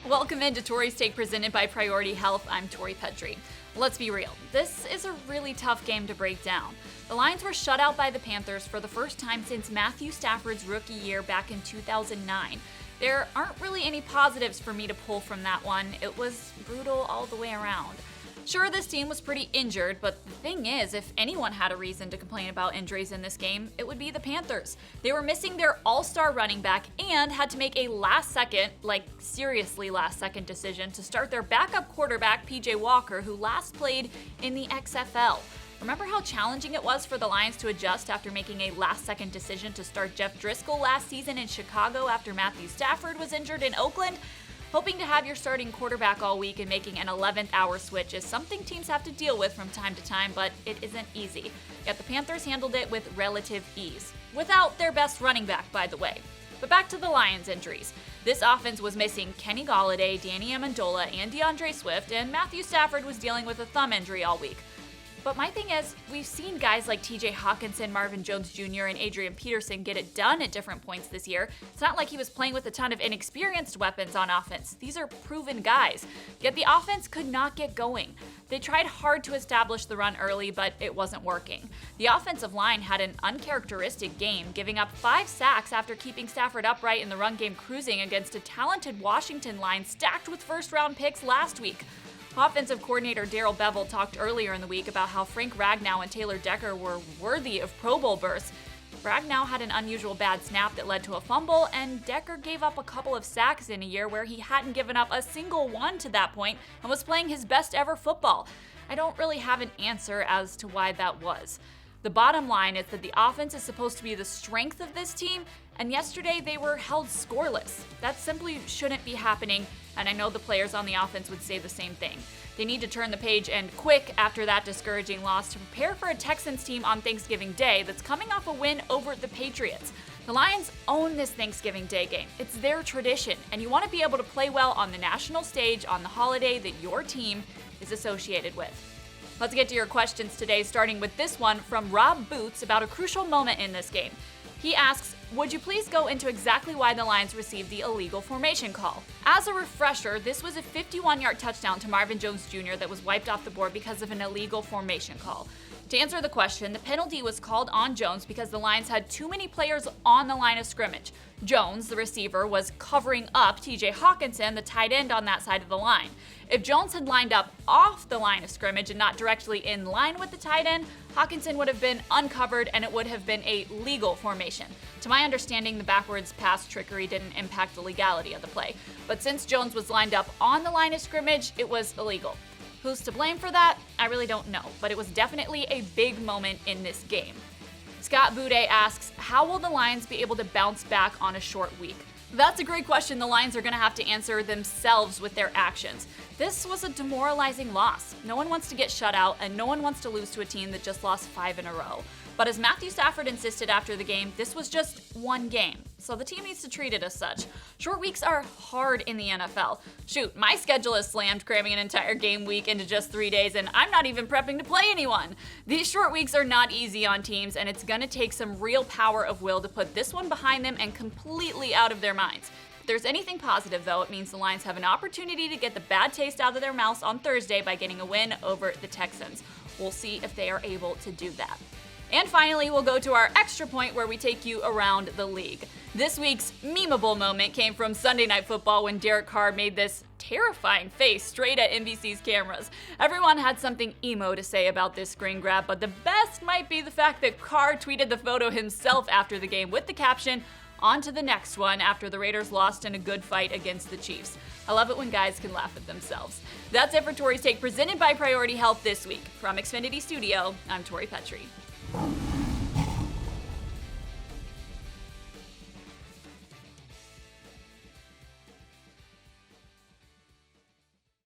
Welcome into Tori's Take presented by Priority Health. I'm Tori Petry. Let's be real, this is a really tough game to break down. The Lions were shut out by the Panthers for the first time since Matthew Stafford's rookie year back in 2009. There aren't really any positives for me to pull from that one. It was brutal all the way around. Sure, this team was pretty injured, but the thing is, if anyone had a reason to complain about injuries in this game, it would be the Panthers. They were missing their all-star running back and had to make a last-second, seriously last-second decision to start their backup quarterback, PJ Walker, who last played in the XFL. Remember how challenging it was for the Lions to adjust after making a last-second decision to start Jeff Driscoll last season in Chicago after Matthew Stafford was injured in Oakland? Hoping to have your starting quarterback all week and making an 11th hour switch is something teams have to deal with from time to time, but it isn't easy. Yet the Panthers handled it with relative ease. Without their best running back, by the way. But back to the Lions' injuries. This offense was missing Kenny Golladay, Danny Amendola, and DeAndre Swift, and Matthew Stafford was dealing with a thumb injury all week. But my thing is, we've seen guys like TJ Hawkinson, Marvin Jones Jr., and Adrian Peterson get it done at different points this year. It's not like he was playing with a ton of inexperienced weapons on offense. These are proven guys. Yet the offense could not get going. They tried hard to establish the run early, but it wasn't working. The offensive line had an uncharacteristic game, giving up 5 sacks after keeping Stafford upright in the run game, cruising against a talented Washington line stacked with first-round picks last week. Offensive coordinator Darrell Bevell talked earlier in the week about how Frank Ragnow and Taylor Decker were worthy of Pro Bowl berths. Ragnow had an unusual bad snap that led to a fumble, and Decker gave up a couple of sacks in a year where he hadn't given up a single one to that point and was playing his best ever football. I don't really have an answer as to why that was. The bottom line is that the offense is supposed to be the strength of this team, and yesterday they were held scoreless. That simply shouldn't be happening, and I know the players on the offense would say the same thing. They need to turn the page and quick after that discouraging loss to prepare for a Texans team on Thanksgiving Day that's coming off a win over the Patriots. The Lions own this Thanksgiving Day game. It's their tradition, and you want to be able to play well on the national stage on the holiday that your team is associated with. Let's get to your questions today, starting with this one from Rob Boots about a crucial moment in this game. He asks, would you please go into exactly why the Lions received the illegal formation call? As a refresher, this was a 51-yard touchdown to Marvin Jones Jr. that was wiped off the board because of an illegal formation call. To answer the question, the penalty was called on Jones because the Lions had too many players on the line of scrimmage. Jones, the receiver, was covering up TJ Hawkinson, the tight end on that side of the line. If Jones had lined up off the line of scrimmage and not directly in line with the tight end, Hawkinson would have been uncovered and it would have been a legal formation. To my understanding, the backwards pass trickery didn't impact the legality of the play. But since Jones was lined up on the line of scrimmage, it was illegal. Who's to blame for that? I really don't know, but it was definitely a big moment in this game. Scott Boudet asks, how will the Lions be able to bounce back on a short week? That's a great question the Lions are going to have to answer themselves with their actions. This was a demoralizing loss. No one wants to get shut out, and no one wants to lose to a team that just lost 5 in a row. But as Matthew Stafford insisted after the game, this was just one game, so the team needs to treat it as such. Short weeks are hard in the NFL. Shoot, my schedule is slammed cramming an entire game week into just 3 days, and I'm not even prepping to play anyone. These short weeks are not easy on teams, and it's gonna take some real power of will to put this one behind them and completely out of their minds. If there's anything positive, though, it means the Lions have an opportunity to get the bad taste out of their mouths on Thursday by getting a win over the Texans. We'll see if they are able to do that. And finally, we'll go to our extra point where we take you around the league. This week's memeable moment came from Sunday Night Football when Derek Carr made this terrifying face straight at NBC's cameras. Everyone had something emo to say about this screen grab, but the best might be the fact that Carr tweeted the photo himself after the game with the caption, "On to the next one," after the Raiders lost in a good fight against the Chiefs. I love it when guys can laugh at themselves. That's it for Tori's Take presented by Priority Health this week. From Xfinity Studio, I'm Tori Petry.